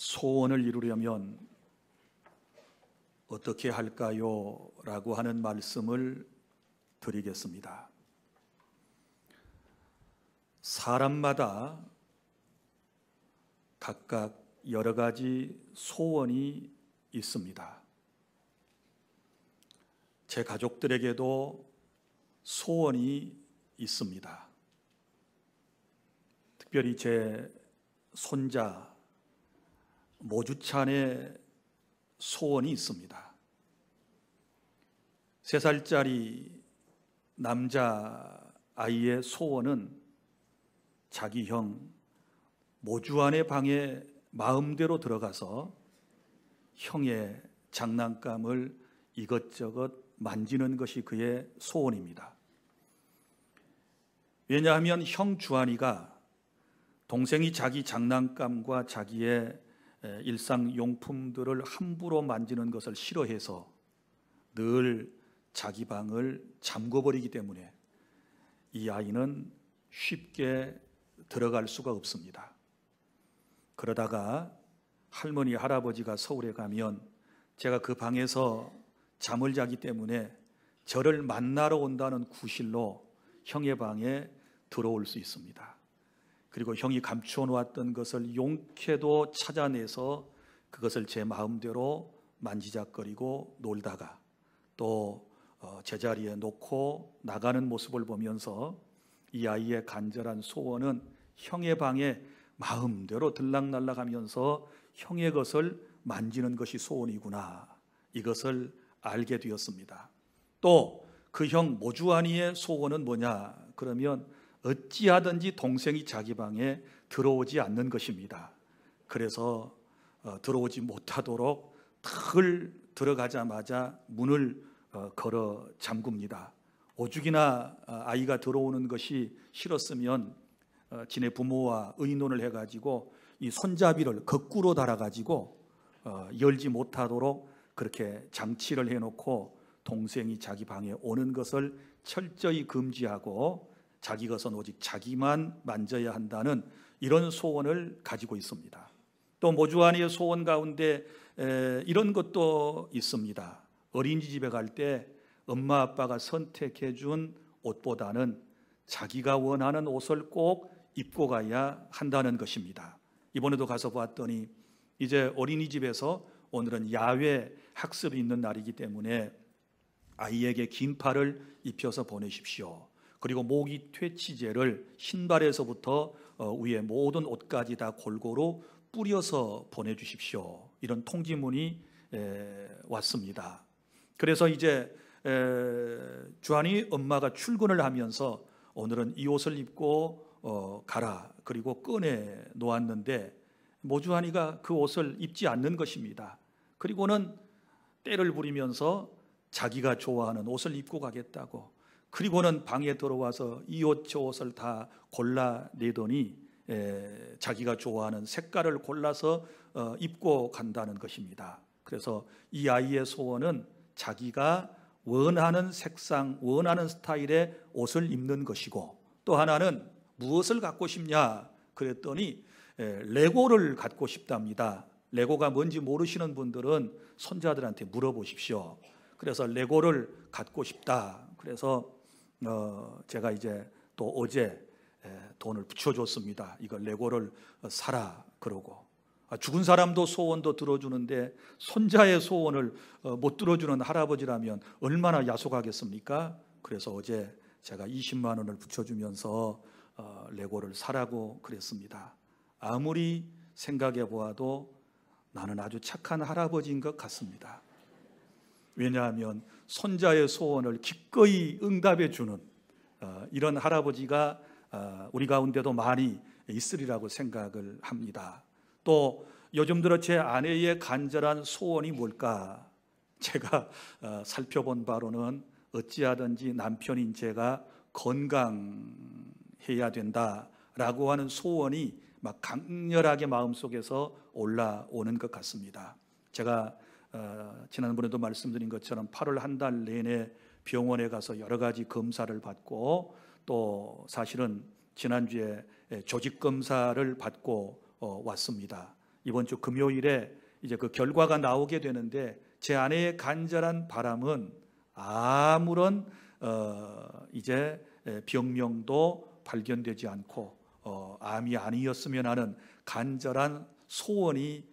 소원을 이루려면 어떻게 할까요? 라고 하는 말씀을 드리겠습니다. 사람마다 각각 여러 가지 소원이 있습니다. 제 가족들에게도 소원이 있습니다. 특별히 제 손자 모주찬의 소원이 있습니다. 3살짜리 남자아이의 소원은 자기 형 모주환의 방에 마음대로 들어가서 형의 장난감을 이것저것 만지는 것이 그의 소원입니다. 왜냐하면 형 주환이가 동생이 자기 장난감과 자기의 일상용품들을 함부로 만지는 것을 싫어해서 늘 자기 방을 잠궈버리기 때문에 이 아이는 쉽게 들어갈 수가 없습니다. 그러다가 할머니, 할아버지가 서울에 가면 제가 그 방에서 잠을 자기 때문에 저를 만나러 온다는 구실로 형의 방에 들어올 수 있습니다. 그리고 형이 감추어 놓았던 것을 용케도 찾아내서 그것을 제 마음대로 만지작거리고 놀다가 또 제자리에 놓고 나가는 모습을 보면서 이 아이의 간절한 소원은 형의 방에 마음대로 들락날락하면서 형의 것을 만지는 것이 소원이구나, 이것을 알게 되었습니다. 또 그 형 모주환이의 소원은 뭐냐? 그러면 어찌하든지 동생이 자기 방에 들어오지 않는 것입니다. 그래서 들어오지 못하도록 탁을 들어가자마자 문을 걸어 잠굽니다. 오죽이나 아이가 들어오는 것이 싫었으면 지네 부모와 의논을 해가지고 이 손잡이를 거꾸로 달아가지고 열지 못하도록 그렇게 장치를 해놓고 동생이 자기 방에 오는 것을 철저히 금지하고 자기 것은 오직 자기만 만져야 한다는 이런 소원을 가지고 있습니다. 또 모주환이의 소원 가운데 이런 것도 있습니다. 어린이집에 갈 때 엄마 아빠가 선택해 준 옷보다는 자기가 원하는 옷을 꼭 입고 가야 한다는 것입니다. 이번에도 가서 봤더니 이제 어린이집에서 오늘은 야외 학습이 있는 날이기 때문에 아이에게 긴팔을 입혀서 보내십시오. 그리고 모기 퇴치제를 신발에서부터 위에 모든 옷까지 다 골고루 뿌려서 보내주십시오. 이런 통지문이 왔습니다. 그래서 이제 주한이 엄마가 출근을 하면서 오늘은 이 옷을 입고 가라, 그리고 꺼내 놓았는데 모주환이가 그 옷을 입지 않는 것입니다. 그리고는 때를 부리면서 자기가 좋아하는 옷을 입고 가겠다고, 그리고는 방에 들어와서 이 옷 저 옷을 다 골라내더니 자기가 좋아하는 색깔을 골라서 입고 간다는 것입니다. 그래서 이 아이의 소원은 자기가 원하는 색상, 원하는 스타일의 옷을 입는 것이고, 또 하나는 무엇을 갖고 싶냐 그랬더니 레고를 갖고 싶답니다. 레고가 뭔지 모르시는 분들은 손자들한테 물어보십시오. 그래서 레고를 갖고 싶다. 그래서 제가 이제 또 어제 돈을 붙여줬습니다. 이거 레고를 사라 그러고. 죽은 사람도 소원도 들어주는데 손자의 소원을 못 들어주는 할아버지라면 얼마나 야속하겠습니까? 그래서 어제 제가 20만 원을 붙여주면서 레고를 사라고 그랬습니다. 아무리 생각해 보아도 나는 아주 착한 할아버지인 것 같습니다. 왜냐하면 손자의 소원을 기꺼이 응답해 주는 이런 할아버지가 우리 가운데도 많이 있으리라고 생각을 합니다. 또 요즘 들어 제 아내의 간절한 소원이 뭘까? 제가 살펴본 바로는 어찌하든지 남편인 제가 건강해야 된다라고 하는 소원이 막 강렬하게 마음속에서 올라오는 것 같습니다. 제가 지난번에도 말씀드린 것처럼 8월 한 달 내내 병원에 가서 여러 가지 검사를 받고, 또 사실은 지난주에 조직 검사를 받고 왔습니다. 이번 주 금요일에 이제 그 결과가 나오게 되는데, 제 아내의 간절한 바람은 아무런 이제 병명도 발견되지 않고 암이 아니었으면 하는 간절한 소원이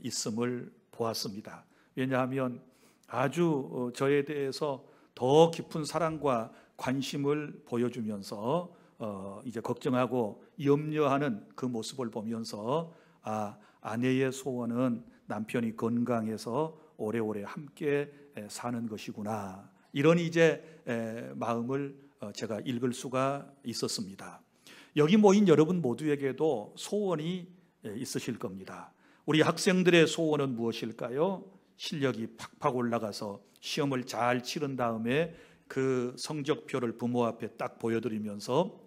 있음을 보았습니다. 왜냐하면 아주 저에 대해서 더 깊은 사랑과 관심을 보여주면서 이제 걱정하고 염려하는 그 모습을 보면서 아내의 소원은 남편이 건강해서 오래오래 함께 사는 것이구나, 이런 이제 마음을 제가 읽을 수가 있었습니다. 여기 모인 여러분 모두에게도 소원이 있으실 겁니다. 우리 학생들의 소원은 무엇일까요? 실력이 팍팍 올라가서 시험을 잘 치른 다음에 그 성적표를 부모 앞에 딱 보여드리면서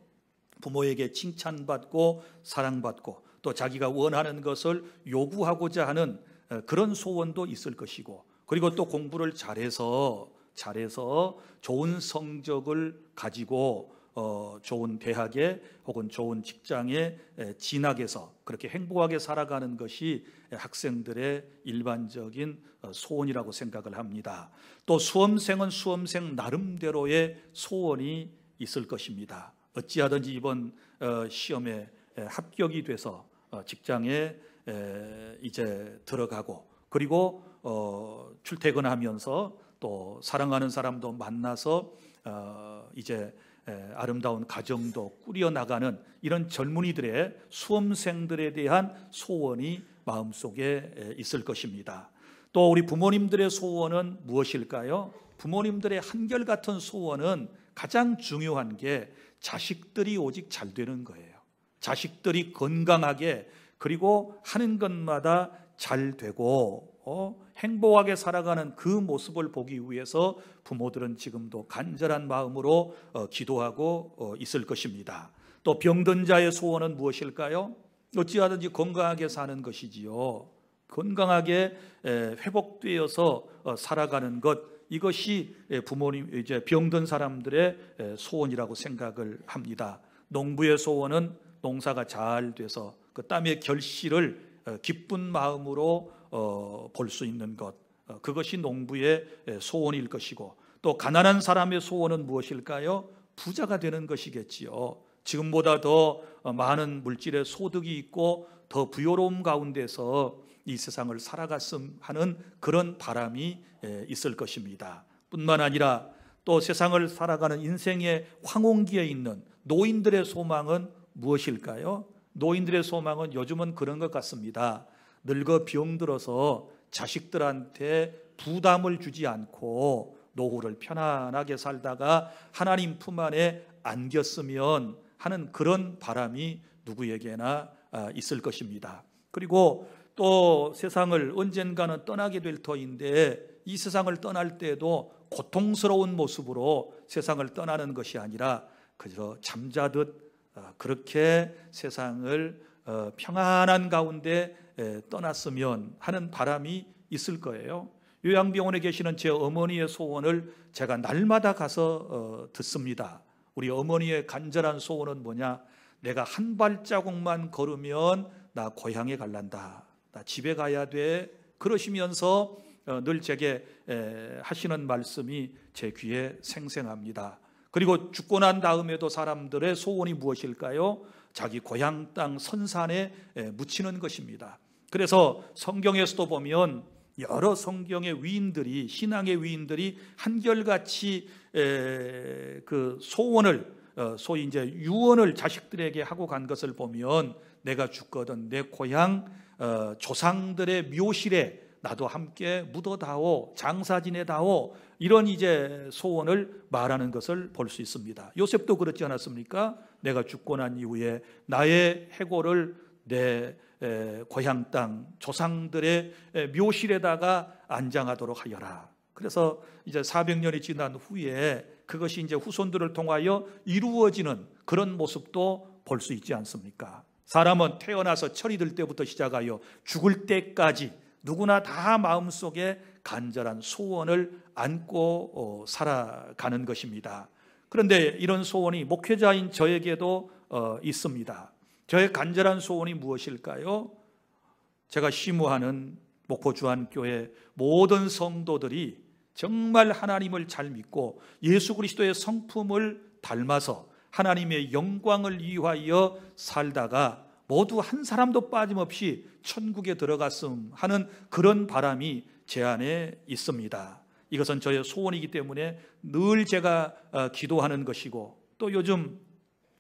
부모에게 칭찬받고 사랑받고 또 자기가 원하는 것을 요구하고자 하는 그런 소원도 있을 것이고, 그리고 또 공부를 잘해서 좋은 성적을 가지고 좋은 대학에 혹은 좋은 직장에 진학해서 그렇게 행복하게 살아가는 것이 학생들의 일반적인 소원이라고 생각을 합니다. 또 수험생은 수험생 나름대로의 소원이 있을 것입니다. 어찌하든지 이번 시험에 합격이 돼서 직장에 이제 들어가고, 그리고 출퇴근하면서 또 사랑하는 사람도 만나서 이제 아름다운 가정도 꾸려나가는 이런 젊은이들의, 수험생들에 대한 소원이 마음속에 있을 것입니다. 또 우리 부모님들의 소원은 무엇일까요? 부모님들의 한결같은 소원은 가장 중요한 게 자식들이 오직 잘 되는 거예요. 자식들이 건강하게, 그리고 하는 것마다 잘 되고 행복하게 살아가는 그 모습을 보기 위해서 부모들은 지금도 간절한 마음으로 기도하고 있을 것입니다. 또 병든 자의 소원은 무엇일까요? 어찌하든지 건강하게 사는 것이지요. 건강하게 회복되어서 살아가는 것, 이것이 부모님, 이제 병든 사람들의 소원이라고 생각을 합니다. 농부의 소원은 농사가 잘 돼서 그 땀의 결실을 기쁜 마음으로 볼 수 있는 것, 그것이 농부의 소원일 것이고, 또 가난한 사람의 소원은 무엇일까요? 부자가 되는 것이겠지요. 지금보다 더 많은 물질의 소득이 있고 더 부요로움 가운데서 이 세상을 살아갔음 하는 그런 바람이 있을 것입니다. 뿐만 아니라 또 세상을 살아가는 인생의 황혼기에 있는 노인들의 소망은 무엇일까요? 노인들의 소망은 요즘은 그런 것 같습니다. 늙어 병들어서 자식들한테 부담을 주지 않고 노후를 편안하게 살다가 하나님 품 안에 안겼으면 하는 그런 바람이 누구에게나 있을 것입니다. 그리고 또 세상을 언젠가는 떠나게 될 터인데, 이 세상을 떠날 때도 고통스러운 모습으로 세상을 떠나는 것이 아니라 그저 잠자듯 그렇게 세상을 평안한 가운데 떠났으면 하는 바람이 있을 거예요. 요양병원에 계시는 제 어머니의 소원을 제가 날마다 가서 듣습니다. 우리 어머니의 간절한 소원은 뭐냐? 내가 한 발자국만 걸으면 나 고향에 갈란다, 나 집에 가야 돼, 그러시면서 늘 제게 하시는 말씀이 제 귀에 생생합니다. 그리고 죽고 난 다음에도 사람들의 소원이 무엇일까요? 자기 고향 땅 선산에 묻히는 것입니다. 그래서 성경에서도 보면 여러 성경의 위인들이, 신앙의 위인들이 한결같이 그 소원을, 소위 이제 유언을 자식들에게 하고 간 것을 보면, 내가 죽거든 내 고향 조상들의 묘실에 나도 함께 묻어다오, 장사 지내다오, 이런 이제 소원을 말하는 것을 볼 수 있습니다. 요셉도 그렇지 않았습니까? 내가 죽고 난 이후에 나의 해골을 내 고향 땅 조상들의 묘실에다가 안장하도록 하여라. 그래서 이제 400년이 지난 후에 그것이 이제 후손들을 통하여 이루어지는 그런 모습도 볼 수 있지 않습니까? 사람은 태어나서 철이 들 때부터 시작하여 죽을 때까지 누구나 다 마음속에 간절한 소원을 안고 살아가는 것입니다. 그런데 이런 소원이 목회자인 저에게도 있습니다. 저의 간절한 소원이 무엇일까요? 제가 시무하는 목포 주안교회 모든 성도들이 정말 하나님을 잘 믿고 예수 그리스도의 성품을 닮아서 하나님의 영광을 위하여 살다가 모두 한 사람도 빠짐없이 천국에 들어갔음 하는 그런 바람이 제 안에 있습니다. 이것은 저의 소원이기 때문에 늘 제가 기도하는 것이고, 또 요즘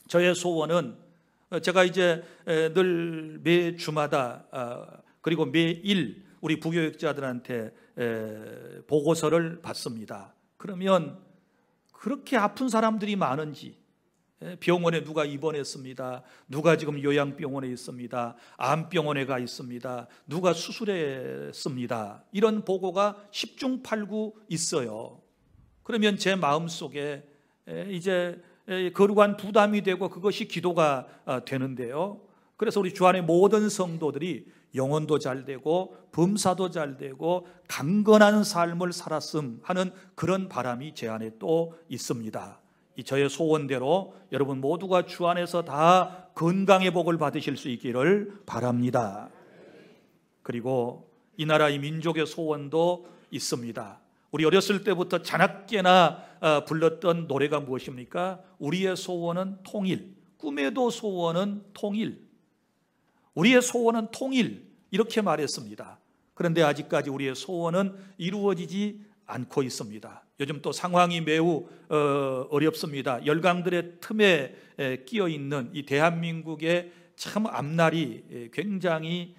저의 소원은 제가 이제 늘 매 주마다 그리고 매일 우리 부교육자들한테 보고서를 받습니다. 그러면 그렇게 아픈 사람들이 많은지, 병원에 누가 입원했습니다, 누가 지금 요양병원에 있습니다, 암병원에 가 있습니다, 누가 수술했습니다, 이런 보고가 10중 8구 있어요. 그러면 제 마음속에 이제 거룩한 부담이 되고 그것이 기도가 되는데요. 그래서 우리 주 안의 모든 성도들이 영혼도 잘 되고 범사도 잘 되고 강건한 삶을 살았음 하는 그런 바람이 제 안에 또 있습니다. 이 저의 소원대로 여러분 모두가 주 안에서 다 건강의 복을 받으실 수 있기를 바랍니다. 그리고 이 나라 이 민족의 소원도 있습니다. 우리 어렸을 때부터 자나깨나 불렀던 노래가 무엇입니까? 우리의 소원은 통일, 꿈에도 소원은 통일, 우리의 소원은 통일, 이렇게 말했습니다. 그런데 아직까지 우리의 소원은 이루어지지 않고 있습니다. 요즘 또 상황이 매우 어렵습니다. 열강들의 틈에 끼어 있는 이 대한민국의 참 앞날이 굉장히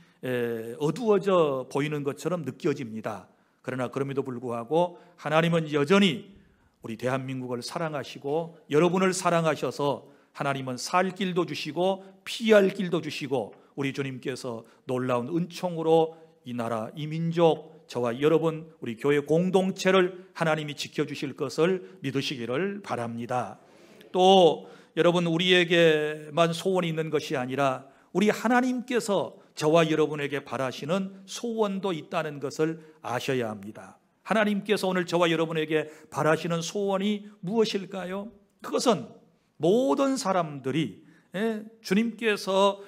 어두워져 보이는 것처럼 느껴집니다. 그러나 그럼에도 불구하고 하나님은 여전히 우리 대한민국을 사랑하시고 여러분을 사랑하셔서 하나님은 살 길도 주시고 피할 길도 주시고 우리 주님께서 놀라운 은총으로 이 나라, 이 민족, 저와 여러분, 우리 교회 공동체를 하나님이 지켜주실 것을 믿으시기를 바랍니다. 또 여러분, 우리에게만 소원이 있는 것이 아니라 우리 하나님께서 저와 여러분에게 바라시는 소원도 있다는 것을 아셔야 합니다. 하나님께서 오늘 저와 여러분에게 바라시는 소원이 무엇일까요? 그것은 모든 사람들이, 주님께서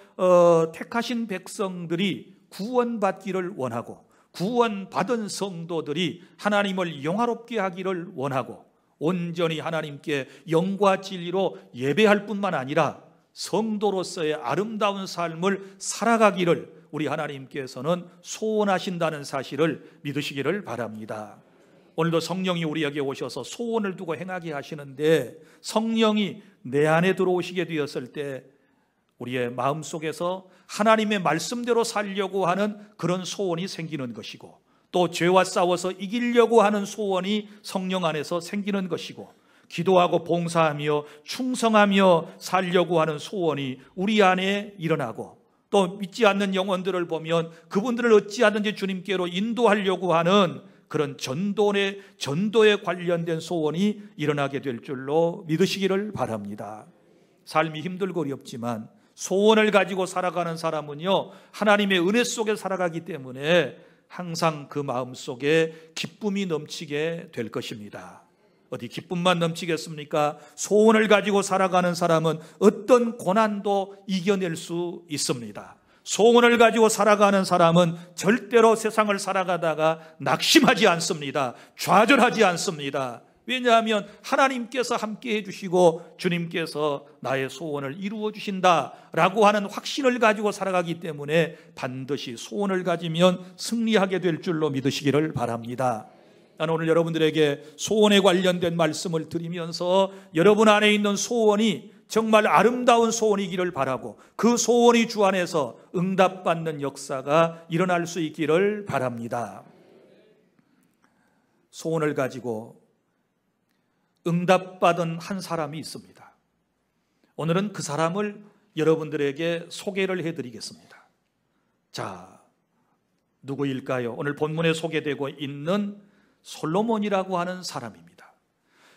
택하신 백성들이 구원받기를 원하고 구원받은 성도들이 하나님을 영화롭게 하기를 원하고 온전히 하나님께 영과 진리로 예배할 뿐만 아니라 성도로서의 아름다운 삶을 살아가기를 우리 하나님께서는 소원하신다는 사실을 믿으시기를 바랍니다. 오늘도 성령이 우리에게 오셔서 소원을 두고 행하게 하시는데, 성령이 내 안에 들어오시게 되었을 때 우리의 마음속에서 하나님의 말씀대로 살려고 하는 그런 소원이 생기는 것이고, 또 죄와 싸워서 이기려고 하는 소원이 성령 안에서 생기는 것이고, 기도하고 봉사하며 충성하며 살려고 하는 소원이 우리 안에 일어나고, 또 믿지 않는 영혼들을 보면 그분들을 어찌하든지 주님께로 인도하려고 하는 그런 전도에 관련된 소원이 일어나게 될 줄로 믿으시기를 바랍니다. 삶이 힘들고 어렵지만 소원을 가지고 살아가는 사람은요, 하나님의 은혜 속에 살아가기 때문에 항상 그 마음속에 기쁨이 넘치게 될 것입니다. 어디 기쁨만 넘치겠습니까? 소원을 가지고 살아가는 사람은 어떤 고난도 이겨낼 수 있습니다. 소원을 가지고 살아가는 사람은 절대로 세상을 살아가다가 낙심하지 않습니다. 좌절하지 않습니다. 왜냐하면 하나님께서 함께 해주시고 주님께서 나의 소원을 이루어 주신다라고 하는 확신을 가지고 살아가기 때문에 반드시 소원을 가지면 승리하게 될 줄로 믿으시기를 바랍니다. 나는 오늘 여러분들에게 소원에 관련된 말씀을 드리면서 여러분 안에 있는 소원이 정말 아름다운 소원이기를 바라고 그 소원이 주 안에서 응답받는 역사가 일어날 수 있기를 바랍니다. 소원을 가지고 응답받은 한 사람이 있습니다. 오늘은 그 사람을 여러분들에게 소개를 해드리겠습니다. 자, 누구일까요? 오늘 본문에 소개되고 있는 솔로몬이라고 하는 사람입니다.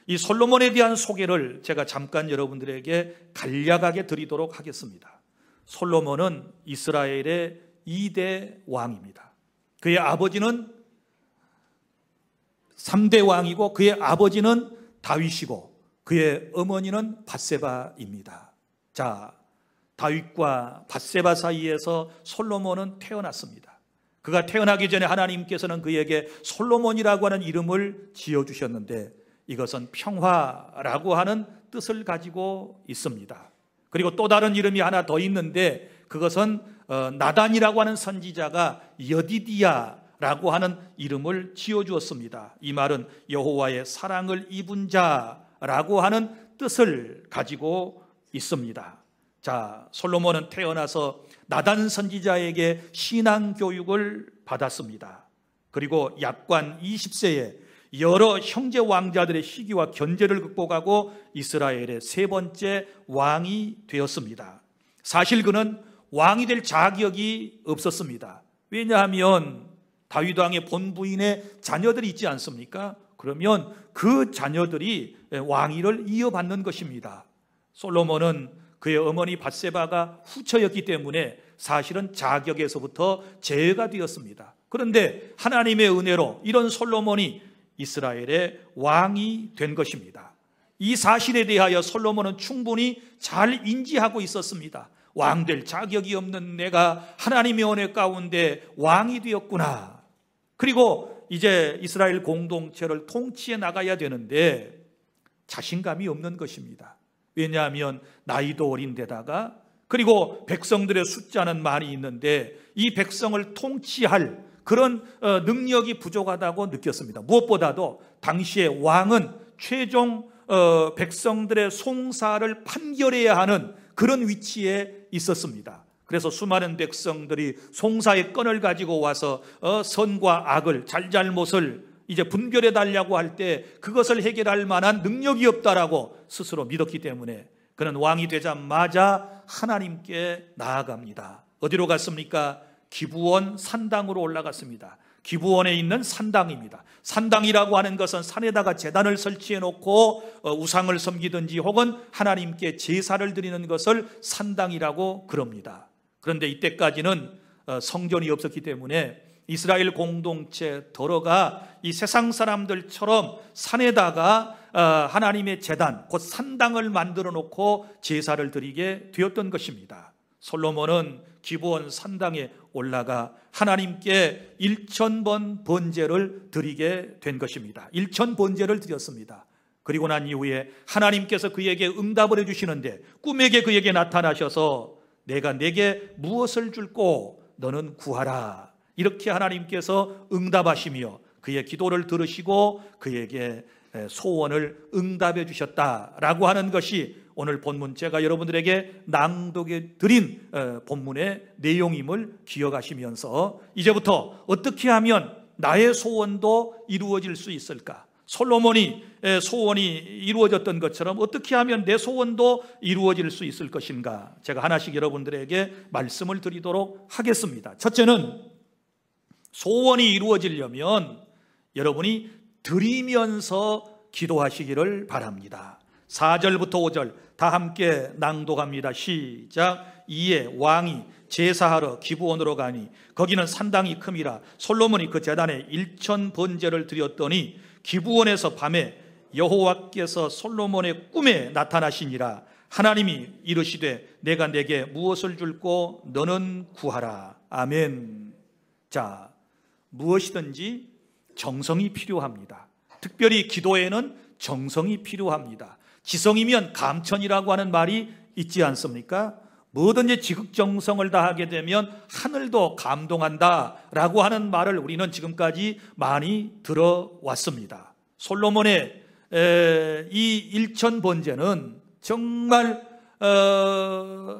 이 솔로몬에 대한 소개를 제가 잠깐 여러분들에게 간략하게 드리도록 하겠습니다. 솔로몬은 이스라엘의 2대 왕입니다. 그의 아버지는 3대 왕이고 그의 아버지는 다윗이고 그의 어머니는 밧세바입니다. 자, 다윗과 밧세바 사이에서 솔로몬은 태어났습니다. 그가 태어나기 전에 하나님께서는 그에게 솔로몬이라고 하는 이름을 지어주셨는데 이것은 평화라고 하는 뜻을 가지고 있습니다. 그리고 또 다른 이름이 하나 더 있는데 그것은 나단이라고 하는 선지자가 여디디야라고 하는 이름을 지어주었습니다. 이 말은 여호와의 사랑을 입은 자라고 하는 뜻을 가지고 있습니다. 자, 솔로몬은 태어나서 나단 선지자에게 신앙 교육을 받았습니다. 그리고 약관 20세에 여러 형제 왕자들의 시기와 견제를 극복하고 이스라엘의 세 번째 왕이 되었습니다. 사실 그는 왕이 될 자격이 없었습니다. 왜냐하면 다윗 왕의 본부인의 자녀들이 있지 않습니까? 그러면 그 자녀들이 왕위를 이어받는 것입니다. 솔로몬은 그의 어머니 밧세바가 후처였기 때문에 사실은 자격에서부터 제외가 되었습니다. 그런데 하나님의 은혜로 이런 솔로몬이 이스라엘의 왕이 된 것입니다. 이 사실에 대하여 솔로몬은 충분히 잘 인지하고 있었습니다. 왕 될 자격이 없는 내가 하나님의 은혜 가운데 왕이 되었구나. 그리고 이제 이스라엘 공동체를 통치해 나가야 되는데 자신감이 없는 것입니다. 왜냐하면 나이도 어린 데다가 그리고 백성들의 숫자는 많이 있는데 이 백성을 통치할 그런 능력이 부족하다고 느꼈습니다. 무엇보다도 당시에 왕은 최종 백성들의 송사를 판결해야 하는 그런 위치에 있었습니다. 그래서 수많은 백성들이 송사의 건을 가지고 와서 선과 악을 잘잘못을 이제 분별해 달라고 할 때 그것을 해결할 만한 능력이 없다라고 스스로 믿었기 때문에 그는 왕이 되자마자 하나님께 나아갑니다. 어디로 갔습니까? 기브온 산당으로 올라갔습니다. 기브온에 있는 산당입니다. 산당이라고 하는 것은 산에다가 제단을 설치해 놓고 우상을 섬기든지 혹은 하나님께 제사를 드리는 것을 산당이라고 그럽니다. 그런데 이때까지는 성전이 없었기 때문에 이스라엘 공동체 더러가 이 세상 사람들처럼 산에다가 하나님의 제단, 곧 산당을 만들어 놓고 제사를 드리게 되었던 것입니다. 솔로몬은 기브온 산당에 올라가 하나님께 1000번 번제를 드리게 된 것입니다. 1000번제를 드렸습니다. 그리고 난 이후에 하나님께서 그에게 응답을 해주시는데 꿈에게 그에게 나타나셔서 내가 내게 무엇을 줄꼬 너는 구하라. 이렇게 하나님께서 응답하시며 그의 기도를 들으시고 그에게 소원을 응답해 주셨다라고 하는 것이 오늘 본문 제가 여러분들에게 낭독해 드린 본문의 내용임을 기억하시면서 이제부터 어떻게 하면 나의 소원도 이루어질 수 있을까? 솔로몬이 소원이 이루어졌던 것처럼 어떻게 하면 내 소원도 이루어질 수 있을 것인가? 제가 하나씩 여러분들에게 말씀을 드리도록 하겠습니다. 첫째는 소원이 이루어지려면 여러분이 드리면서 기도하시기를 바랍니다. 4절부터 5절 다 함께 낭독합니다. 시작. 이에 왕이 제사하러 기브온으로 가니 거기는 산당이 큼이라 솔로몬이 그 제단에 1000번제를 드렸더니 기브온에서 밤에 여호와께서 솔로몬의 꿈에 나타나시니라. 하나님이 이르시되 내가 내게 무엇을 줄꼬 너는 구하라. 아멘. 자, 무엇이든지 정성이 필요합니다. 특별히 기도에는 정성이 필요합니다. 지성이면 감천이라고 하는 말이 있지 않습니까? 뭐든지 지극정성을 다하게 되면 하늘도 감동한다라고 하는 말을 우리는 지금까지 많이 들어왔습니다. 솔로몬의 이 1000번제는 정말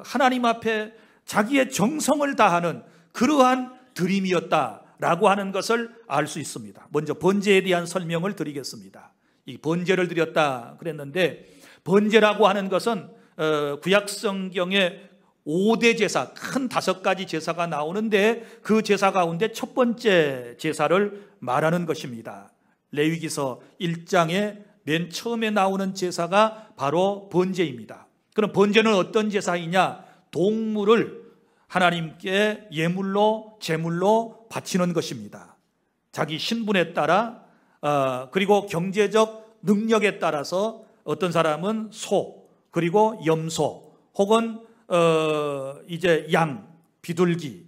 하나님 앞에 자기의 정성을 다하는 그러한 드림이었다라고 하는 것을 알 수 있습니다. 먼저 번제에 대한 설명을 드리겠습니다. 이 번제를 드렸다 그랬는데 번제라고 하는 것은 구약 성경에 5대 제사, 큰 5가지 제사가 나오는데 그 제사 가운데 첫 번째 제사를 말하는 것입니다. 레위기서 1장에 맨 처음에 나오는 제사가 바로 번제입니다. 그럼 번제는 어떤 제사이냐? 동물을 하나님께 예물로 제물로 바치는 것입니다. 자기 신분에 따라 그리고 경제적 능력에 따라서 어떤 사람은 소 그리고 염소 혹은 이제 양, 비둘기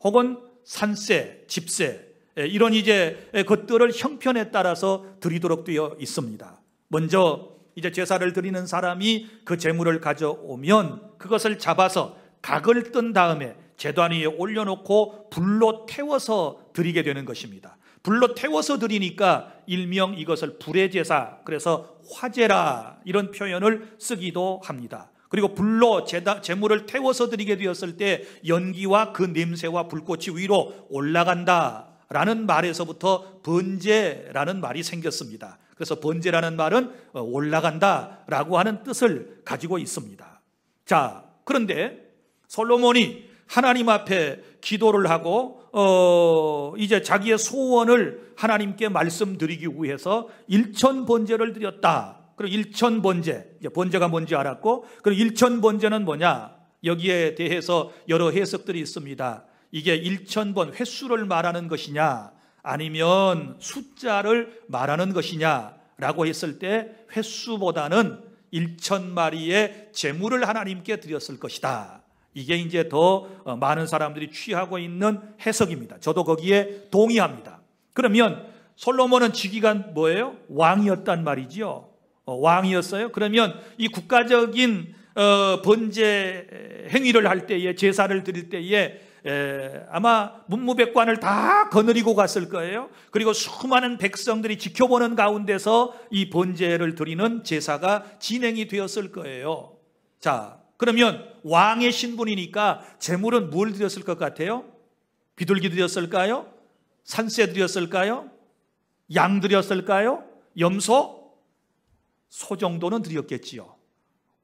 혹은 산세, 집세, 이런 이제 것들을 형편에 따라서 드리도록 되어 있습니다. 먼저 이제 제사를 드리는 사람이 그 제물을 가져오면 그것을 잡아서 각을 뜬 다음에 제단 위에 올려놓고 불로 태워서 드리게 되는 것입니다. 불로 태워서 드리니까 일명 이것을 불의 제사, 그래서 화제라 이런 표현을 쓰기도 합니다. 그리고 불로 제물을 태워서 드리게 되었을 때 연기와 그 냄새와 불꽃이 위로 올라간다라는 말에서부터 번제라는 말이 생겼습니다. 그래서 번제라는 말은 올라간다라고 하는 뜻을 가지고 있습니다. 자, 그런데 솔로몬이 하나님 앞에 기도를 하고 이제 자기의 소원을 하나님께 말씀드리기 위해서 일천 번제를 드렸다. 그리고 일천 번제, 이제 번제가 뭔지 알았고, 그리고 일천 번제는 뭐냐? 여기에 대해서 여러 해석들이 있습니다. 이게 일천 번 횟수를 말하는 것이냐, 아니면 숫자를 말하는 것이냐라고 했을 때 횟수보다는 일천 마리의 제물을 하나님께 드렸을 것이다. 이게 이제 더 많은 사람들이 취하고 있는 해석입니다. 저도 거기에 동의합니다. 그러면 솔로몬은 직위가 뭐예요? 왕이었단 말이죠. 왕이었어요. 그러면 이 국가적인 번제 행위를 할 때에, 제사를 드릴 때에 아마 문무백관을 다 거느리고 갔을 거예요. 그리고 수많은 백성들이 지켜보는 가운데서 이 번제를 드리는 제사가 진행이 되었을 거예요. 자, 그러면 왕의 신분이니까 제물은 뭘 드렸을 것 같아요? 비둘기 드렸을까요? 산새 드렸을까요? 양 드렸을까요? 염소? 소 정도는 드렸겠지요.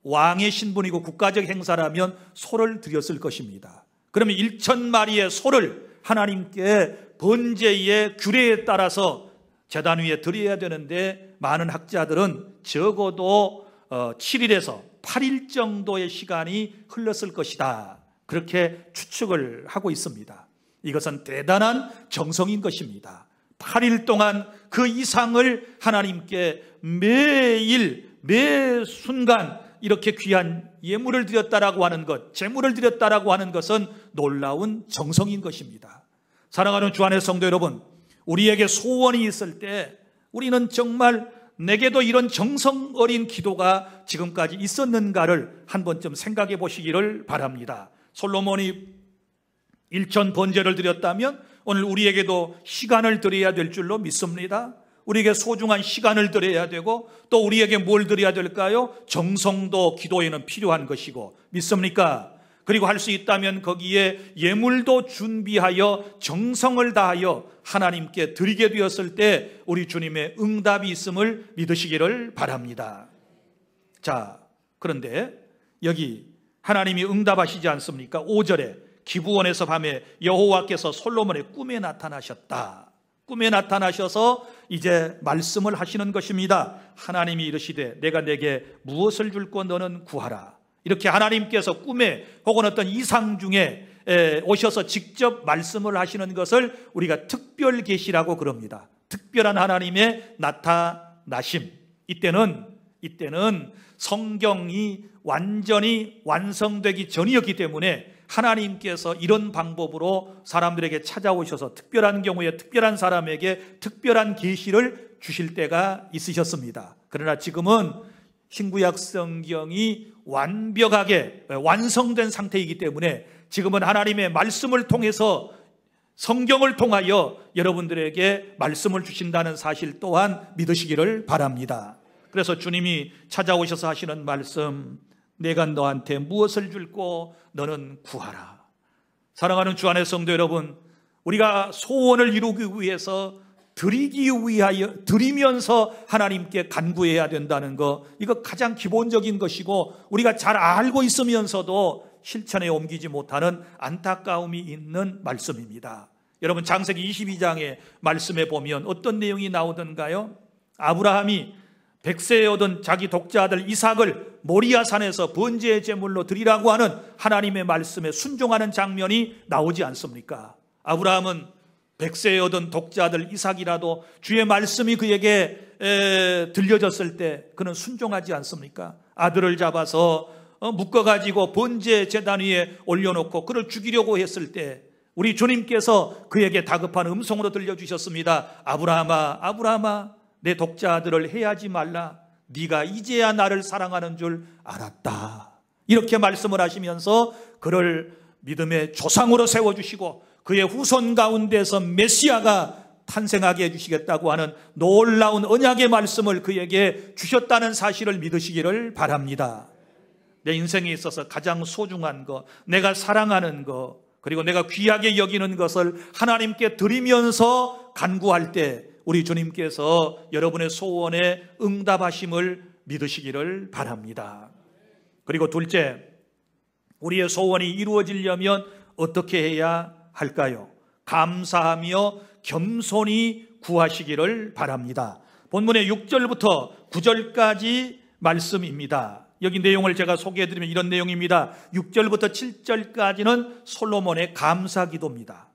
왕의 신분이고 국가적 행사라면 소를 드렸을 것입니다. 그러면 1,000마리의 소를 하나님께 번제의 규례에 따라서 제단 위에 드려야 되는데, 많은 학자들은 적어도 7일에서 8일 정도의 시간이 흘렀을 것이다, 그렇게 추측을 하고 있습니다. 이것은 대단한 정성인 것입니다. 8일 동안 그 이상을 하나님께 매일 매 순간 이렇게 귀한 예물을 드렸다라고 하는 것, 제물을 드렸다라고 하는 것은 놀라운 정성인 것입니다. 사랑하는 주 안의 성도 여러분, 우리에게 소원이 있을 때 우리는 정말 내게도 이런 정성 어린 기도가 지금까지 있었는가를 한 번쯤 생각해 보시기를 바랍니다. 솔로몬이 1천 번제를 드렸다면 오늘 우리에게도 시간을 드려야 될 줄로 믿습니다. 우리에게 소중한 시간을 드려야 되고, 또 우리에게 뭘 드려야 될까요? 정성도 기도에는 필요한 것이고, 믿습니까? 그리고 할 수 있다면 거기에 예물도 준비하여 정성을 다하여 하나님께 드리게 되었을 때 우리 주님의 응답이 있음을 믿으시기를 바랍니다. 자, 그런데 여기 하나님이 응답하시지 않습니까? 5절에 기브온에서 밤에 여호와께서 솔로몬의 꿈에 나타나셨다. 꿈에 나타나셔서 이제 말씀을 하시는 것입니다. 하나님이 이르시되 내가 내게 무엇을 줄고 너는 구하라. 이렇게 하나님께서 꿈에 혹은 어떤 이상 중에 오셔서 직접 말씀을 하시는 것을 우리가 특별 계시라고 그럽니다. 특별한 하나님의 나타나심. 이때는 성경이 완전히 완성되기 전이었기 때문에 하나님께서 이런 방법으로 사람들에게 찾아오셔서 특별한 경우에 특별한 사람에게 특별한 계시를 주실 때가 있으셨습니다. 그러나 지금은 신구약 성경이 완벽하게 완성된 상태이기 때문에 지금은 하나님의 말씀을 통해서, 성경을 통하여 여러분들에게 말씀을 주신다는 사실 또한 믿으시기를 바랍니다. 그래서 주님이 찾아오셔서 하시는 말씀, 내가 너한테 무엇을 줄고 너는 구하라. 사랑하는 주 안의 성도 여러분, 우리가 소원을 이루기 위해서 드리면서 하나님께 간구해야 된다는 거, 이거 가장 기본적인 것이고 우리가 잘 알고 있으면서도 실천에 옮기지 못하는 안타까움이 있는 말씀입니다. 여러분, 창세기 22장의 말씀에 보면 어떤 내용이 나오던가요? 아브라함이 백세에 얻은 자기 독자 아들 이삭을 모리아 산에서 번제의 제물로 드리라고 하는 하나님의 말씀에 순종하는 장면이 나오지 않습니까? 아브라함은 백세에 얻은 독자 아들 이삭이라도 주의 말씀이 그에게 들려졌을 때 그는 순종하지 않습니까? 아들을 잡아서 묶어가지고 번제 제단 위에 올려놓고 그를 죽이려고 했을 때 우리 주님께서 그에게 다급한 음성으로 들려주셨습니다. 아브라함아, 아브라함아, 내 독자 아들을 해하지 말라. 네가 이제야 나를 사랑하는 줄 알았다. 이렇게 말씀을 하시면서 그를 믿음의 조상으로 세워주시고 그의 후손 가운데서 메시아가 탄생하게 해주시겠다고 하는 놀라운 언약의 말씀을 그에게 주셨다는 사실을 믿으시기를 바랍니다. 내 인생에 있어서 가장 소중한 것, 내가 사랑하는 것, 그리고 내가 귀하게 여기는 것을 하나님께 드리면서 간구할 때 우리 주님께서 여러분의 소원에 응답하심을 믿으시기를 바랍니다. 그리고 둘째, 우리의 소원이 이루어지려면 어떻게 해야 할까요? 감사하며 겸손히 구하시기를 바랍니다. 본문의 6절부터 9절까지 말씀입니다. 여기 내용을 제가 소개해드리면 이런 내용입니다. 6절부터 7절까지는 솔로몬의 감사 기도입니다.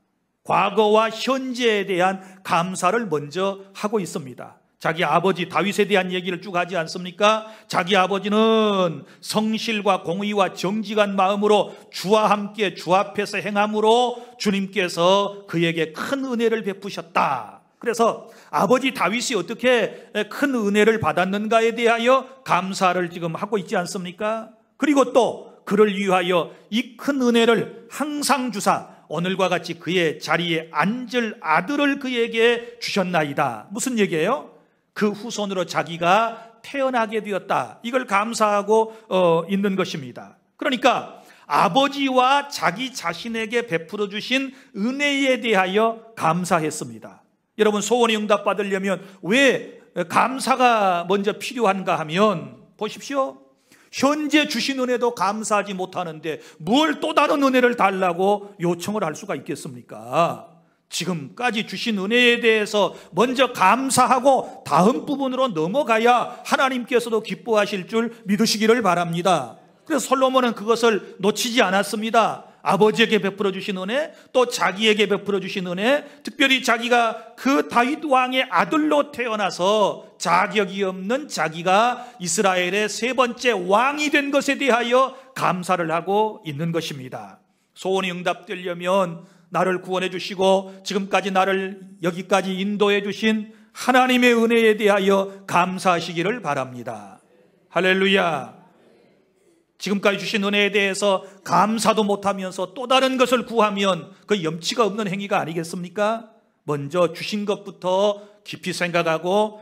과거와 현재에 대한 감사를 먼저 하고 있습니다. 자기 아버지 다윗에 대한 얘기를 쭉 하지 않습니까? 자기 아버지는 성실과 공의와 정직한 마음으로 주와 함께 주 앞에서 행함으로 주님께서 그에게 큰 은혜를 베푸셨다. 그래서 아버지 다윗이 어떻게 큰 은혜를 받았는가에 대하여 감사를 지금 하고 있지 않습니까? 그리고 또 그를 위하여 이 큰 은혜를 항상 주사 오늘과 같이 그의 자리에 앉을 아들을 그에게 주셨나이다. 무슨 얘기예요? 그 후손으로 자기가 태어나게 되었다. 이걸 감사하고 있는 것입니다. 그러니까 아버지와 자기 자신에게 베풀어 주신 은혜에 대하여 감사했습니다. 여러분, 소원이 응답받으려면 왜 감사가 먼저 필요한가 하면 보십시오. 현재 주신 은혜도 감사하지 못하는데 뭘 또 다른 은혜를 달라고 요청을 할 수가 있겠습니까? 지금까지 주신 은혜에 대해서 먼저 감사하고 다음 부분으로 넘어가야 하나님께서도 기뻐하실 줄 믿으시기를 바랍니다. 그래서 솔로몬은 그것을 놓치지 않았습니다. 아버지에게 베풀어 주신 은혜, 또 자기에게 베풀어 주신 은혜, 특별히 자기가 그 다윗 왕의 아들로 태어나서 자격이 없는 자기가 이스라엘의 세 번째 왕이 된 것에 대하여 감사를 하고 있는 것입니다. 소원이 응답되려면 나를 구원해 주시고 지금까지 나를 여기까지 인도해 주신 하나님의 은혜에 대하여 감사하시기를 바랍니다. 할렐루야. 지금까지 주신 은혜에 대해서 감사도 못하면서 또 다른 것을 구하면 그 염치가 없는 행위가 아니겠습니까? 먼저 주신 것부터 깊이 생각하고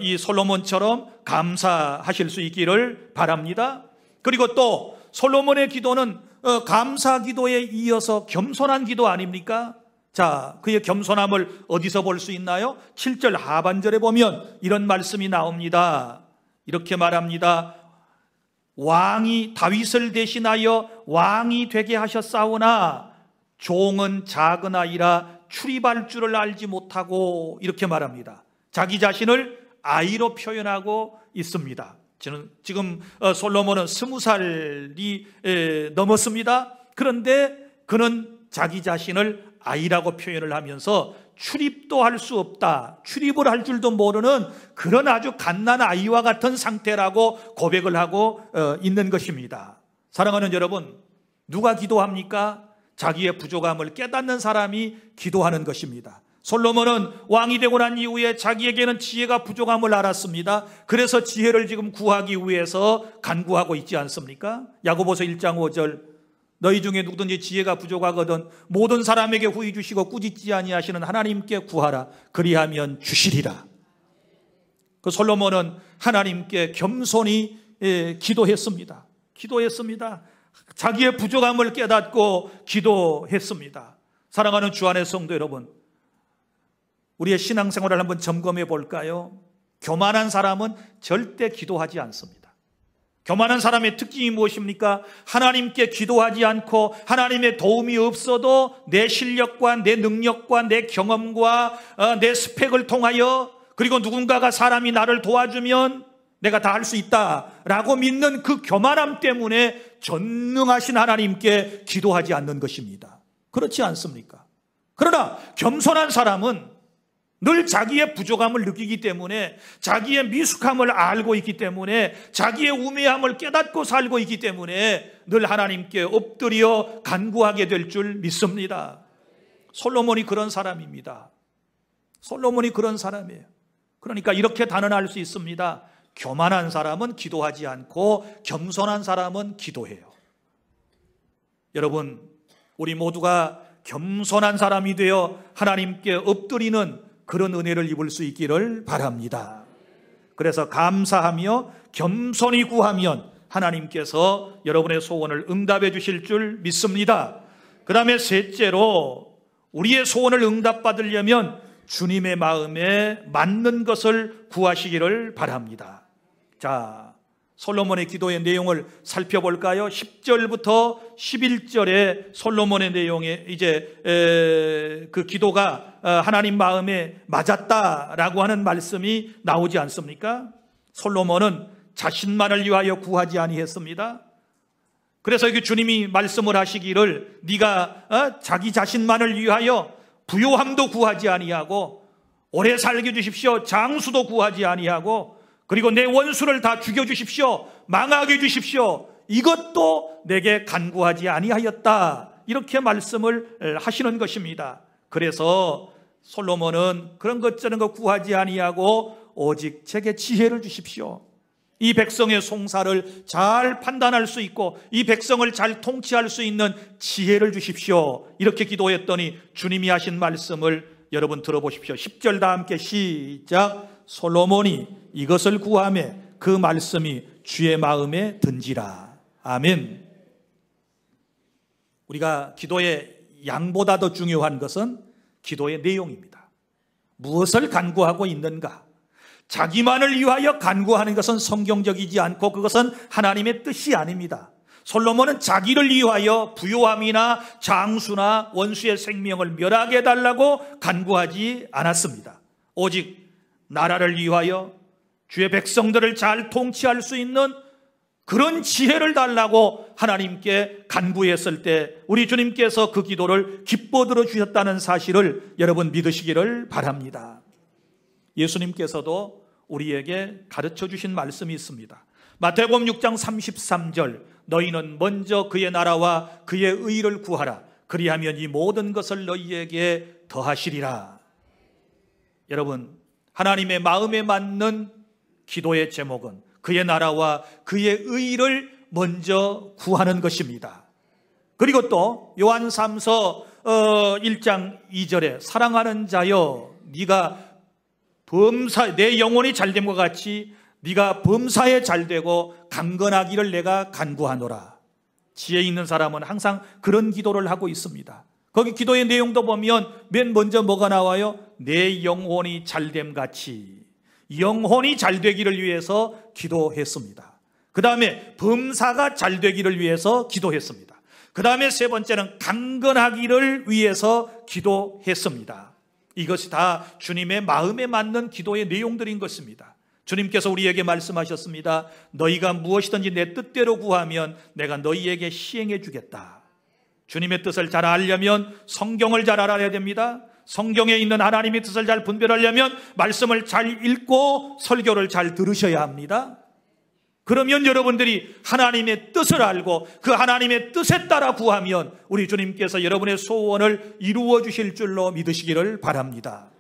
이 솔로몬처럼 감사하실 수 있기를 바랍니다. 그리고 또 솔로몬의 기도는 감사 기도에 이어서 겸손한 기도 아닙니까? 자, 그의 겸손함을 어디서 볼 수 있나요? 7절 하반절에 보면 이런 말씀이 나옵니다. 이렇게 말합니다. 왕이 다윗을 대신하여 왕이 되게 하셨사오나 종은 작은 아이라 출입할 줄을 알지 못하고, 이렇게 말합니다. 자기 자신을 아이로 표현하고 있습니다. 지금 솔로몬은 20살이 넘었습니다. 그런데 그는 자기 자신을 아이라고 표현을 하면서 출입도 할 수 없다, 출입을 할 줄도 모르는 그런 아주 갓난 아이와 같은 상태라고 고백을 하고 있는 것입니다. 사랑하는 여러분, 누가 기도합니까? 자기의 부족함을 깨닫는 사람이 기도하는 것입니다. 솔로몬은 왕이 되고 난 이후에 자기에게는 지혜가 부족함을 알았습니다. 그래서 지혜를 지금 구하기 위해서 간구하고 있지 않습니까? 야고보서 1장 5절, 너희 중에 누구든지 지혜가 부족하거든 모든 사람에게 후히 주시고 꾸짖지 아니하시는 하나님께 구하라. 그리하면 주시리라. 그 솔로몬은 하나님께 겸손히 기도했습니다. 자기의 부족함을 깨닫고 기도했습니다. 사랑하는 주 안의 성도 여러분, 우리의 신앙생활을 한번 점검해 볼까요? 교만한 사람은 절대 기도하지 않습니다. 교만한 사람의 특징이 무엇입니까? 하나님께 기도하지 않고 하나님의 도움이 없어도 내 실력과 내 능력과 내 경험과 내 스펙을 통하여, 그리고 누군가가 사람이 나를 도와주면 내가 다 할 수 있다라고 믿는 그 교만함 때문에 전능하신 하나님께 기도하지 않는 것입니다. 그렇지 않습니까? 그러나 겸손한 사람은 늘 자기의 부족함을 느끼기 때문에, 자기의 미숙함을 알고 있기 때문에, 자기의 우매함을 깨닫고 살고 있기 때문에 늘 하나님께 엎드려 간구하게 될 줄 믿습니다. 솔로몬이 그런 사람입니다. 솔로몬이 그런 사람이에요. 그러니까 이렇게 단언할 수 있습니다. 교만한 사람은 기도하지 않고 겸손한 사람은 기도해요. 여러분, 우리 모두가 겸손한 사람이 되어 하나님께 엎드리는 그런 은혜를 입을 수 있기를 바랍니다. 그래서 감사하며 겸손히 구하면 하나님께서 여러분의 소원을 응답해 주실 줄 믿습니다. 그 다음에 셋째로, 우리의 소원을 응답받으려면 주님의 마음에 맞는 것을 구하시기를 바랍니다. 자, 솔로몬의 기도의 내용을 살펴볼까요? 10절부터 11절에 솔로몬의 내용에 이제 그 기도가 하나님 마음에 맞았다라고 하는 말씀이 나오지 않습니까? 솔로몬은 자신만을 위하여 구하지 아니했습니다. 그래서 이게 주님이 말씀을 하시기를 네가 자기 자신만을 위하여 부요함도 구하지 아니하고 오래 살게 주십시오, 장수도 구하지 아니하고, 그리고 내 원수를 다 죽여주십시오, 망하게 해주십시오, 이것도 내게 간구하지 아니하였다, 이렇게 말씀을 하시는 것입니다. 그래서 솔로몬은 그런 것 저런 것 구하지 아니하고 오직 제게 지혜를 주십시오, 이 백성의 송사를 잘 판단할 수 있고 이 백성을 잘 통치할 수 있는 지혜를 주십시오, 이렇게 기도했더니 주님이 하신 말씀을 여러분 들어보십시오. 10절 다 함께 시작. 솔로몬이 이것을 구하매 그 말씀이 주의 마음에 든지라. 아멘. 우리가 기도의 양보다 더 중요한 것은 기도의 내용입니다. 무엇을 간구하고 있는가? 자기만을 위하여 간구하는 것은 성경적이지 않고 그것은 하나님의 뜻이 아닙니다. 솔로몬은 자기를 위하여 부요함이나 장수나 원수의 생명을 멸하게 해달라고 간구하지 않았습니다. 오직 나라를 위하여 주의 백성들을 잘 통치할 수 있는 그런 지혜를 달라고 하나님께 간구했을 때 우리 주님께서 그 기도를 기뻐 들어주셨다는 사실을 여러분 믿으시기를 바랍니다. 예수님께서도 우리에게 가르쳐 주신 말씀이 있습니다. 마태복음 6장 33절, 너희는 먼저 그의 나라와 그의 의를 구하라, 그리하면 이 모든 것을 너희에게 더하시리라. 여러분, 하나님의 마음에 맞는 기도의 제목은 그의 나라와 그의 의를 먼저 구하는 것입니다. 그리고 또 요한 3서 1장 2절에 사랑하는 자여 네가 내 영혼이 잘됨과 같이 네가 범사에 잘되고 강건하기를 내가 간구하노라. 지혜 있는 사람은 항상 그런 기도를 하고 있습니다. 거기 기도의 내용도 보면 맨 먼저 뭐가 나와요? 내 영혼이 잘됨 같이, 영혼이 잘되기를 위해서 기도했습니다. 그 다음에 범사가 잘되기를 위해서 기도했습니다. 그 다음에 세 번째는 강건하기를 위해서 기도했습니다. 이것이 다 주님의 마음에 맞는 기도의 내용들인 것입니다. 주님께서 우리에게 말씀하셨습니다. 너희가 무엇이든지 내 뜻대로 구하면 내가 너희에게 시행해 주겠다. 주님의 뜻을 잘 알려면 성경을 잘 알아야 됩니다. 성경에 있는 하나님의 뜻을 잘 분별하려면 말씀을 잘 읽고 설교를 잘 들으셔야 합니다. 그러면 여러분들이 하나님의 뜻을 알고 그 하나님의 뜻에 따라 구하면 우리 주님께서 여러분의 소원을 이루어 주실 줄로 믿으시기를 바랍니다.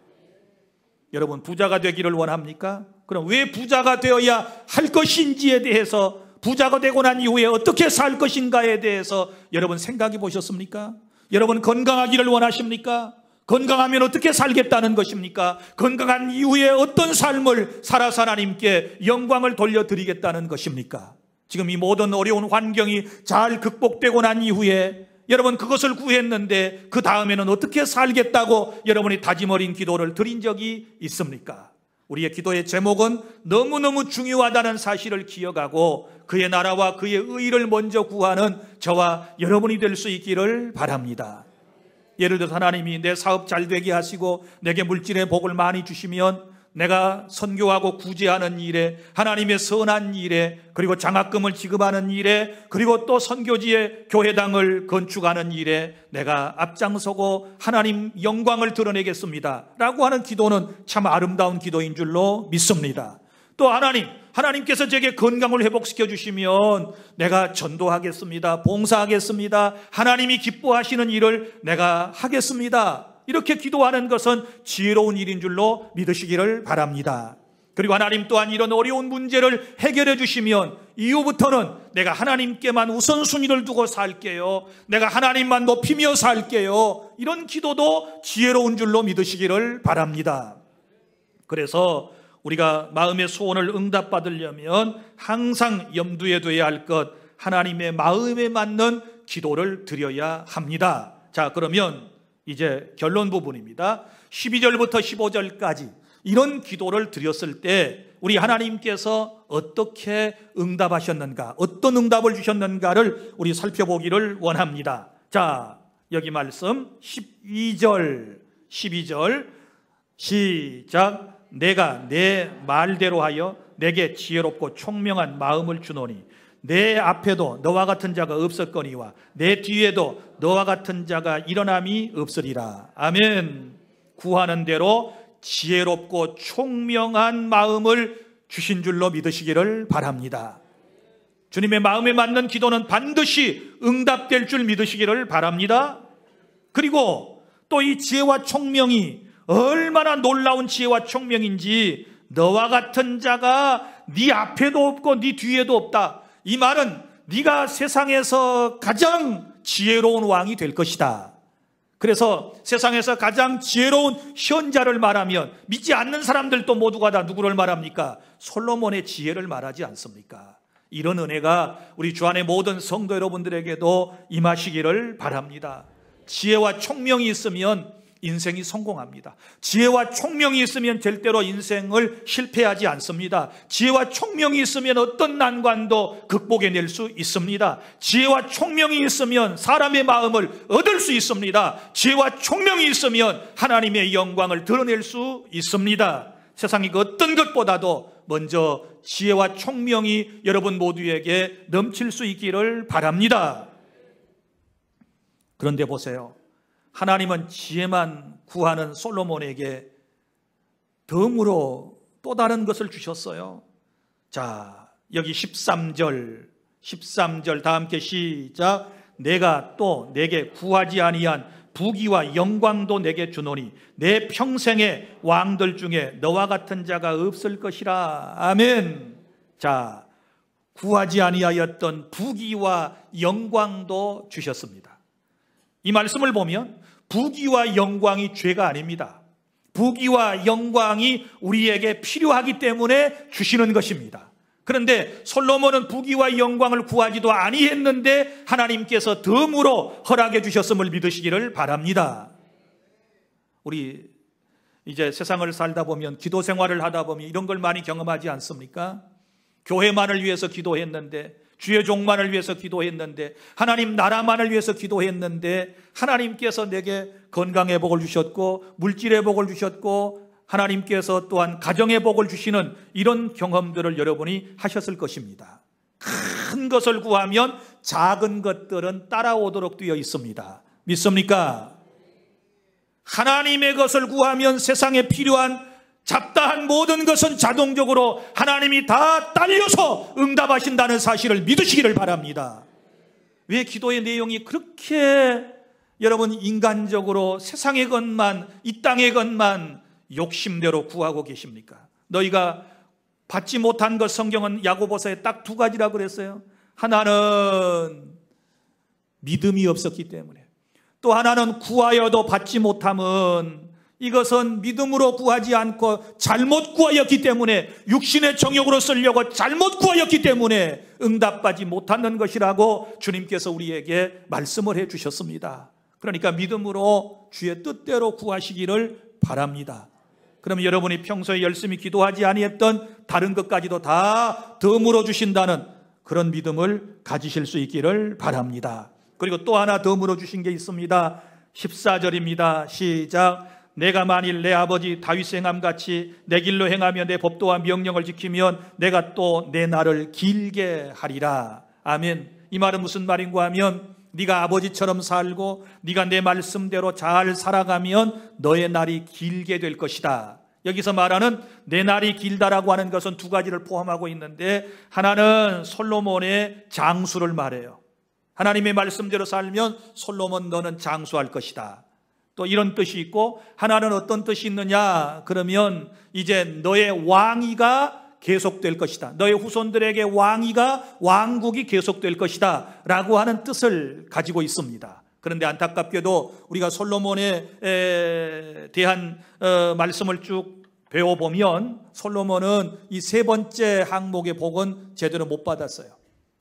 여러분, 부자가 되기를 원합니까? 그럼 왜 부자가 되어야 할 것인지에 대해서, 부자가 되고 난 이후에 어떻게 살 것인가에 대해서 여러분 생각해 보셨습니까? 여러분, 건강하기를 원하십니까? 건강하면 어떻게 살겠다는 것입니까? 건강한 이후에 어떤 삶을 살아서 하나님께 영광을 돌려드리겠다는 것입니까? 지금 이 모든 어려운 환경이 잘 극복되고 난 이후에 여러분 그것을 구했는데 그 다음에는 어떻게 살겠다고 여러분이 다짐 어린 기도를 드린 적이 있습니까? 우리의 기도의 제목은 너무너무 중요하다는 사실을 기억하고 그의 나라와 그의 의를 먼저 구하는 저와 여러분이 될 수 있기를 바랍니다. 예를 들어서 하나님이 내 사업 잘 되게 하시고 내게 물질의 복을 많이 주시면 내가 선교하고 구제하는 일에, 하나님의 선한 일에, 그리고 장학금을 지급하는 일에, 그리고 또 선교지에 교회당을 건축하는 일에 내가 앞장서고 하나님 영광을 드러내겠습니다 라고 하는 기도는 참 아름다운 기도인 줄로 믿습니다. 또 하나님께서 제게 건강을 회복시켜 주시면 내가 전도하겠습니다, 봉사하겠습니다, 하나님이 기뻐하시는 일을 내가 하겠습니다, 이렇게 기도하는 것은 지혜로운 일인 줄로 믿으시기를 바랍니다. 그리고 하나님 또한 이런 어려운 문제를 해결해 주시면 이후부터는 내가 하나님께만 우선순위를 두고 살게요, 내가 하나님만 높이며 살게요, 이런 기도도 지혜로운 줄로 믿으시기를 바랍니다. 그래서 우리가 마음의 소원을 응답받으려면 항상 염두에 둬야 할 것, 하나님의 마음에 맞는 기도를 드려야 합니다. 자, 그러면 이제 결론 부분입니다. 12절부터 15절까지 이런 기도를 드렸을 때 우리 하나님께서 어떻게 응답하셨는가, 어떤 응답을 주셨는가를 우리 살펴보기를 원합니다. 자, 여기 말씀 12절 시작. 내가 내 말대로 하여 내게 지혜롭고 총명한 마음을 주노니 내 앞에도 너와 같은 자가 없었거니와 내 뒤에도 너와 같은 자가 일어남이 없으리라. 아멘. 구하는 대로 지혜롭고 총명한 마음을 주신 줄로 믿으시기를 바랍니다. 주님의 마음에 맞는 기도는 반드시 응답될 줄 믿으시기를 바랍니다. 그리고 또 이 지혜와 총명이 얼마나 놀라운 지혜와 총명인지, 너와 같은 자가 네 앞에도 없고 네 뒤에도 없다. 이 말은 네가 세상에서 가장 지혜로운 왕이 될 것이다. 그래서 세상에서 가장 지혜로운 현자를 말하면 믿지 않는 사람들도 모두가 다 누구를 말합니까? 솔로몬의 지혜를 말하지 않습니까? 이런 은혜가 우리 주 안의 모든 성도 여러분들에게도 임하시기를 바랍니다. 지혜와 총명이 있으면 인생이 성공합니다. 지혜와 총명이 있으면 절대로 인생을 실패하지 않습니다. 지혜와 총명이 있으면 어떤 난관도 극복해낼 수 있습니다. 지혜와 총명이 있으면 사람의 마음을 얻을 수 있습니다. 지혜와 총명이 있으면 하나님의 영광을 드러낼 수 있습니다. 세상의 그 어떤 것보다도 먼저 지혜와 총명이 여러분 모두에게 넘칠 수 있기를 바랍니다. 그런데 보세요. 하나님은 지혜만 구하는 솔로몬에게 덤으로 또 다른 것을 주셨어요. 자, 여기 13절 다 함께 시작. 내가 또 내게 구하지 아니한 부귀와 영광도 내게 주노니 내 평생의 왕들 중에 너와 같은 자가 없을 것이라. 아멘. 자, 구하지 아니하였던 부귀와 영광도 주셨습니다. 이 말씀을 보면 부귀와 영광이 죄가 아닙니다. 부귀와 영광이 우리에게 필요하기 때문에 주시는 것입니다. 그런데 솔로몬은 부귀와 영광을 구하지도 아니했는데 하나님께서 덤으로 허락해 주셨음을 믿으시기를 바랍니다. 우리 이제 세상을 살다 보면, 기도 생활을 하다 보면 이런 걸 많이 경험하지 않습니까? 교회만을 위해서 기도했는데, 주의 종만을 위해서 기도했는데, 하나님 나라만을 위해서 기도했는데 하나님께서 내게 건강의 복을 주셨고 물질의 복을 주셨고 하나님께서 또한 가정의 복을 주시는 이런 경험들을 여러분이 하셨을 것입니다. 큰 것을 구하면 작은 것들은 따라오도록 되어 있습니다. 믿습니까? 하나님의 것을 구하면 세상에 필요한 잡다한 모든 것은 자동적으로 하나님이 다 딸려서 응답하신다는 사실을 믿으시기를 바랍니다. 왜 기도의 내용이 그렇게 여러분 인간적으로 세상의 것만, 이 땅의 것만 욕심대로 구하고 계십니까? 너희가 받지 못한 것, 성경은 야고보서에 딱 두 가지라고 그랬어요. 하나는 믿음이 없었기 때문에, 또 하나는 구하여도 받지 못함은 이것은 믿음으로 구하지 않고 잘못 구하였기 때문에, 육신의 정욕으로 쓰려고 잘못 구하였기 때문에 응답받지 못하는 것이라고 주님께서 우리에게 말씀을 해 주셨습니다. 그러니까 믿음으로 주의 뜻대로 구하시기를 바랍니다. 그러면 여러분이 평소에 열심히 기도하지 아니했던 다른 것까지도 다 덤으로 주신다는 그런 믿음을 가지실 수 있기를 바랍니다. 그리고 또 하나 덤으로 주신 게 있습니다. 14절입니다. 시작. 내가 만일 내 아버지 다윗의 행함같이 내 길로 행하며 내 법도와 명령을 지키면 내가 또 내 날을 길게 하리라. 아멘. 이 말은 무슨 말인가 하면 네가 아버지처럼 살고 네가 내 말씀대로 잘 살아가면 너의 날이 길게 될 것이다. 여기서 말하는 내 날이 길다라고 하는 것은 두 가지를 포함하고 있는데, 하나는 솔로몬의 장수를 말해요. 하나님의 말씀대로 살면 솔로몬 너는 장수할 것이다. 또 이런 뜻이 있고, 하나는 어떤 뜻이 있느냐 그러면 이제 너의 왕위가 계속될 것이다. 너의 후손들에게 왕국이 계속될 것이다 라고 하는 뜻을 가지고 있습니다. 그런데 안타깝게도 우리가 솔로몬에 대한 말씀을 쭉 배워보면 솔로몬은 이 세 번째 항목의 복은 제대로 못 받았어요.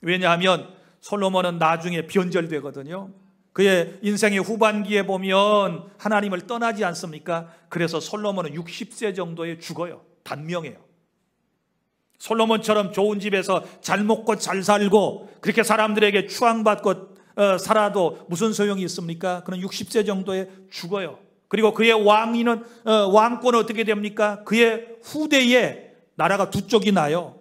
왜냐하면 솔로몬은 나중에 변절되거든요. 그의 인생의 후반기에 보면 하나님을 떠나지 않습니까? 그래서 솔로몬은 60세 정도에 죽어요. 단명해요. 솔로몬처럼 좋은 집에서 잘 먹고 잘 살고 그렇게 사람들에게 추앙받고 살아도 무슨 소용이 있습니까? 그는 60세 정도에 죽어요. 그리고 그의 왕권은 어떻게 됩니까? 그의 후대에 나라가 두 쪽이 나요.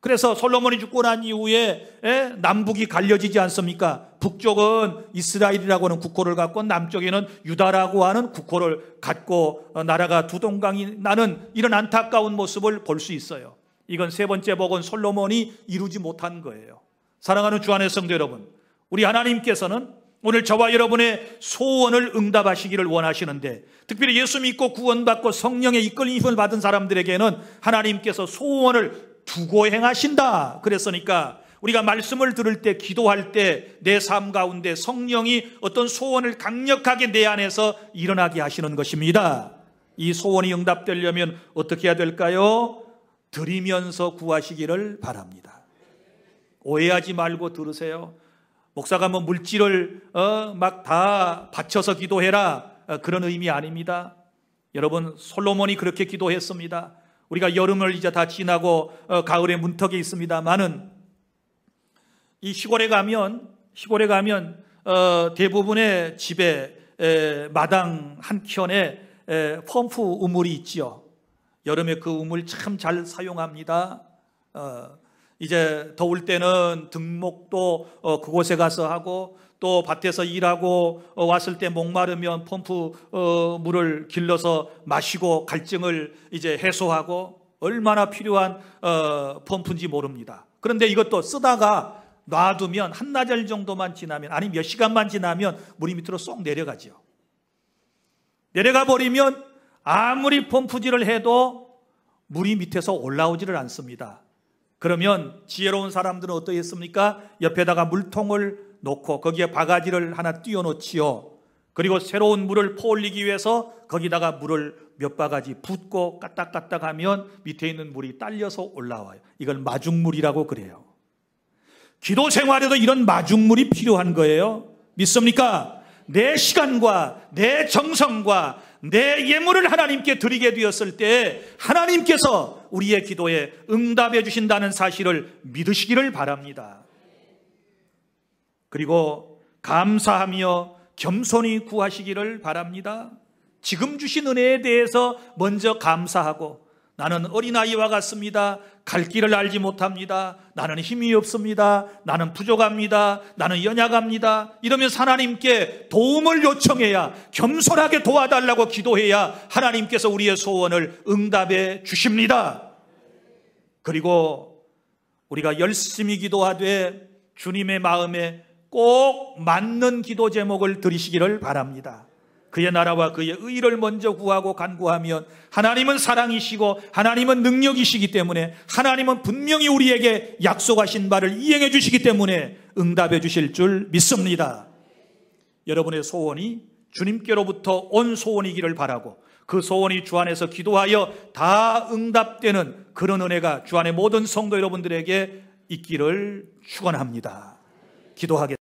그래서 솔로몬이 죽고 난 이후에 남북이 갈려지지 않습니까? 북쪽은 이스라엘이라고 하는 국호를 갖고 남쪽에는 유다라고 하는 국호를 갖고 나라가 두 동강이 나는 이런 안타까운 모습을 볼 수 있어요. 이건 세 번째 복은 솔로몬이 이루지 못한 거예요. 사랑하는 주 안의 성도 여러분, 우리 하나님께서는 오늘 저와 여러분의 소원을 응답하시기를 원하시는데, 특별히 예수 믿고 구원받고 성령의 이끌림을 받은 사람들에게는 하나님께서 소원을 두고 행하신다 그랬으니까, 우리가 말씀을 들을 때, 기도할 때 내 삶 가운데 성령이 어떤 소원을 강력하게 내 안에서 일어나게 하시는 것입니다. 이 소원이 응답되려면 어떻게 해야 될까요? 드리면서 구하시기를 바랍니다. 오해하지 말고 들으세요. 목사가 뭐 물질을 막 다 바쳐서 기도해라, 그런 의미 아닙니다. 여러분, 솔로몬이 그렇게 기도했습니다. 우리가 여름을 이제 다 지나고 가을에 문턱에 있습니다만은, 이 시골에 가면 대부분의 집에 마당 한켠에 펌프 우물이 있지요. 여름에 그 우물 참 잘 사용합니다. 이제 더울 때는 등목도 그곳에 가서 하고, 또 밭에서 일하고 왔을 때 목마르면 펌프 물을 길러서 마시고 갈증을 이제 해소하고, 얼마나 필요한 펌프인지 모릅니다. 그런데 이것도 쓰다가 놔두면 한나절 정도만 지나면, 아니 몇 시간만 지나면 물이 밑으로 쏙 내려가죠. 내려가 버리면 아무리 펌프질을 해도 물이 밑에서 올라오지를 않습니다. 그러면 지혜로운 사람들은 어떻게 했습니까? 옆에다가 물통을 놓고 거기에 바가지를 하나 띄워 놓지요. 그리고 새로운 물을 퍼올리기 위해서 거기다가 물을 몇 바가지 붓고 까딱까딱 하면 밑에 있는 물이 딸려서 올라와요. 이걸 마중물이라고 그래요. 기도 생활에도 이런 마중물이 필요한 거예요. 믿습니까? 내 시간과 내 정성과 내 예물을 하나님께 드리게 되었을 때 하나님께서 우리의 기도에 응답해 주신다는 사실을 믿으시기를 바랍니다. 그리고 감사하며 겸손히 구하시기를 바랍니다. 지금 주신 은혜에 대해서 먼저 감사하고, 나는 어린아이와 같습니다. 갈 길을 알지 못합니다. 나는 힘이 없습니다. 나는 부족합니다. 나는 연약합니다. 이러면서 하나님께 도움을 요청해야, 겸손하게 도와달라고 기도해야 하나님께서 우리의 소원을 응답해 주십니다. 그리고 우리가 열심히 기도하되 주님의 마음에 꼭 맞는 기도 제목을 드리시기를 바랍니다. 그의 나라와 그의 의를 먼저 구하고 간구하면 하나님은 사랑이시고 하나님은 능력이시기 때문에, 하나님은 분명히 우리에게 약속하신 바를 이행해 주시기 때문에 응답해 주실 줄 믿습니다. 여러분의 소원이 주님께로부터 온 소원이기를 바라고, 그 소원이 주 안에서 기도하여 다 응답되는 그런 은혜가 주 안의 모든 성도 여러분들에게 있기를 축원합니다. 기도하겠습니다.